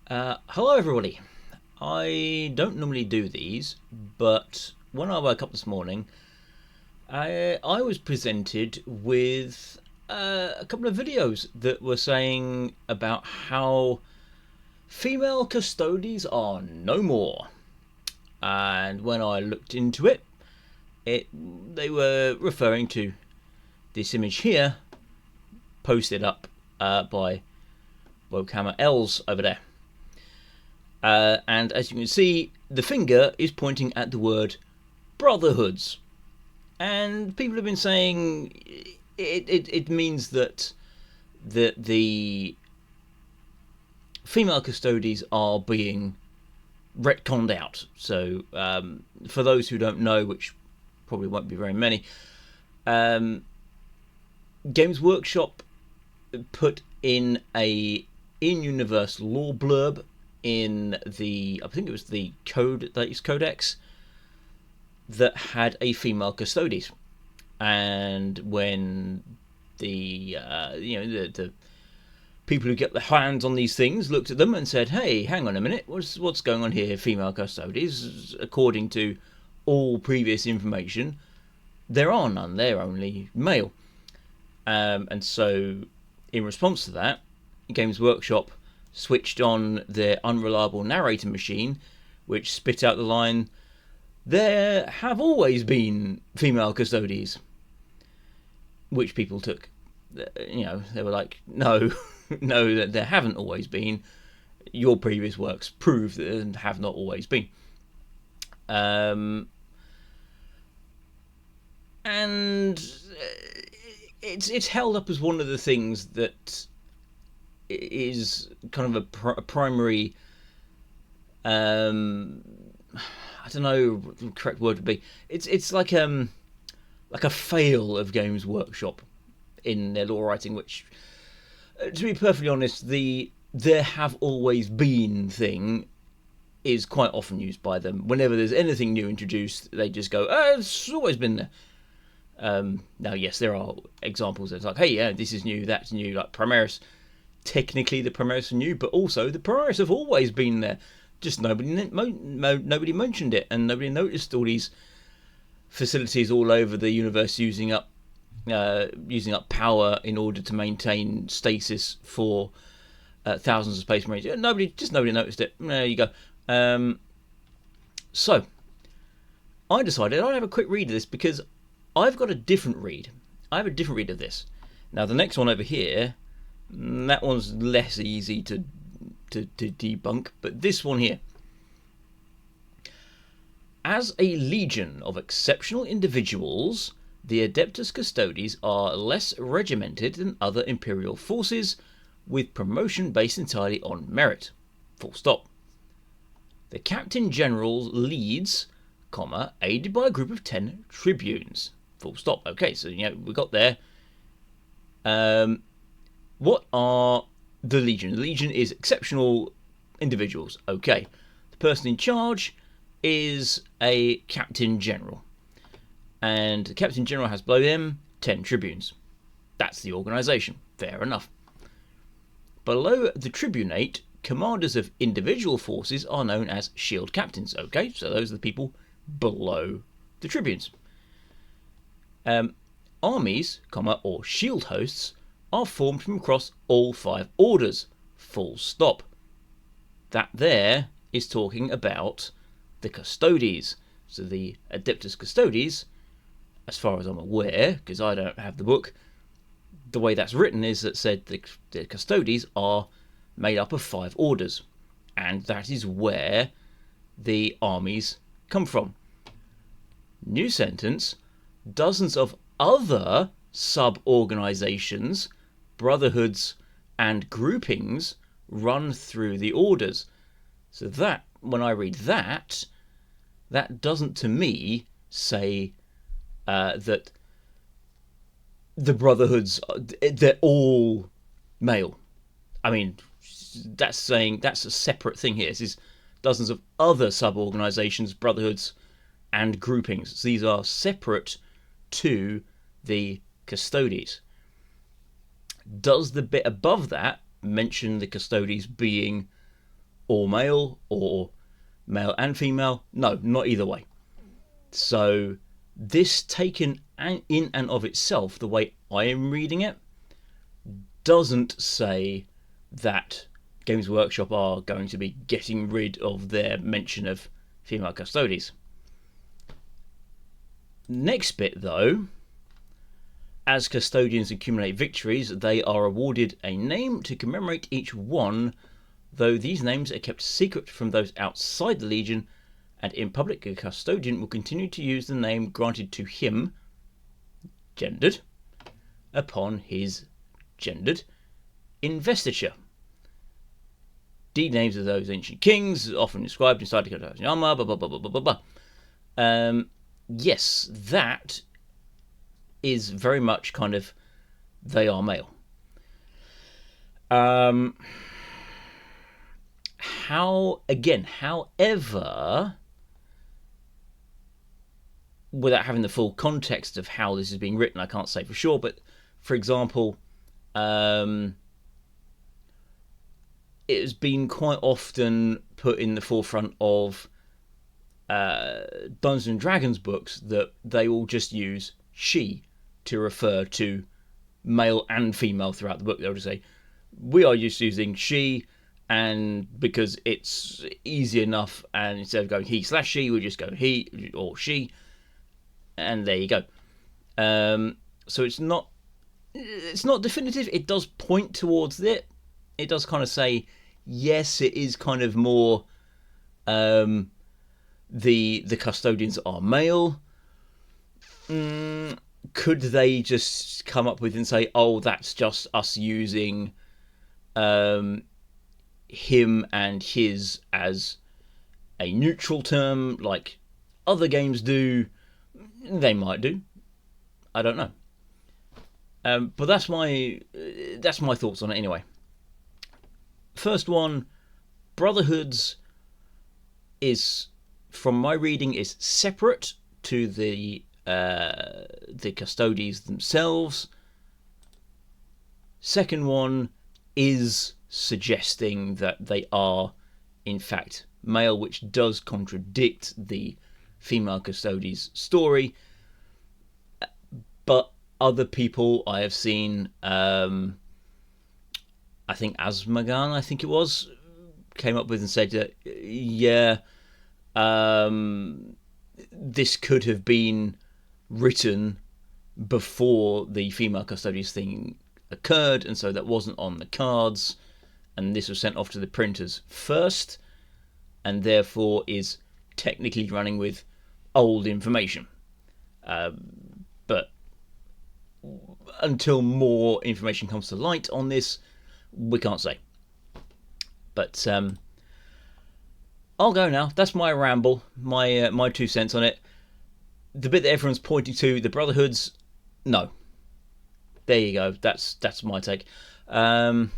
Hello, everybody. I don't normally do these, but when I woke up this morning, I was presented with a couple of videos that were saying about how female custodies are no more. And when I looked into it, they were referring to this image here, posted up by Warhammer L's over there. And as you can see, the finger is pointing at the word brotherhoods. And people have been saying it means that the female custodies are being retconned out. So for those who don't know, which probably won't be very many, Games Workshop put in a in-universe lore blurb in I think it was the latest codex, that had a female Custodes. And when the people who get their hands on these things looked at them and said, "Hey, hang on a minute, what's going on here, female Custodes? According to all previous information, there are none. They're only male." And so, in response to that, Games Workshop switched on their unreliable narrator machine, which spit out the line, "There have always been female Custodes," which people took. They were like, "No, no, that there haven't always been. Your previous works prove that there have not always been." And it's held up as one of the things that is kind of a primary, I don't know what the correct word would be. It's like a fail of Games Workshop in their lore writing, which, to be perfectly honest, the "there have always been" thing is quite often used by them. Whenever there's anything new introduced, they just go, "It's always been there." Now, yes, there are examples that's like, "Hey, yeah, this is new, that's new," like Primaris. Technically, the Primaris are new, but also the Primaris have always been there. Just nobody mentioned it, and nobody noticed all these facilities all over the universe using up power in order to maintain stasis for thousands of space marines. Nobody noticed it. There you go. So I decided I'd have a quick read of this because I've got a different read. I have a different read of this. Now, the next one over here, that one's less easy to debunk, but this one here. As a legion of exceptional individuals, the Adeptus Custodes are less regimented than other Imperial forces, with promotion based entirely on merit. Full stop. The Captain General leads, aided by a group of 10 tribunes. Full stop. Okay, so we got there. What are the Legion? The Legion is exceptional individuals. Okay. The person in charge is a Captain General. And the Captain General has below him 10 tribunes. That's the organisation. Fair enough. Below the tribunate, commanders of individual forces are known as shield captains. Okay, so those are the people below the tribunes. Armies, or shield hosts, are formed from across all 5 orders. Full stop. That there is talking about the Custodes. So the Adeptus Custodes, as far as I'm aware, because I don't have the book, the way that's written is that said the Custodes are made up of 5 orders. And that is where the armies come from. New sentence, dozens of other sub-organisations, brotherhoods, and groupings run through the orders. So that, when I read that doesn't to me say that the brotherhoods, they're all male. I mean, that's saying that's a separate thing here. This is dozens of other sub-organisations, brotherhoods, and groupings. So these are separate to the Custodes. Does the bit above that mention the Custodes being all male or male and female. No, not either way. So this taken in and of itself, the way I am reading it, doesn't say that Games Workshop are going to be getting rid of their mention of female Custodes. Next bit though, as custodians accumulate victories, they are awarded a name to commemorate each one, though these names are kept secret from those outside the Legion, and in public a custodian will continue to use the name granted to him, gendered, upon his gendered investiture. Deed names of those ancient kings, often described inside the custodian armor, blah blah blah blah blah blah. Yes, that is very much kind of they are male. However, without having the full context of how this is being written, I can't say for sure, but for example, it has been quite often put in the forefront of Dungeons and Dragons books that they will just use she to refer to male and female throughout the book. They'll just say, we are used to using she, and because it's easy enough, and instead of going he/she, we just go he or she, and there you go. So it's not definitive. It does point towards it. It does kind of say, yes, it is kind of more the custodians are male. Could they just come up with and say, oh, that's just us using him and his as a neutral term like other games do? They might do. I don't know. But that's my thoughts on it anyway. First one, Brotherhoods is, from my reading, is separate to the Custodes themselves. Second one is suggesting that they are in fact male, which does contradict the female Custodes story. But other people I have seen, I think Asmagan, I think it was, came up with and said that, yeah, this could have been written before the female Custodes thing occurred, and so that wasn't on the cards, and this was sent off to the printers first, and therefore is technically running with old information. But until more information comes to light on this, we can't say. But I'll go now. That's my ramble, my 2 cents on it. The bit that everyone's pointing to, the Brotherhoods, no. There you go. That's my take. Tar.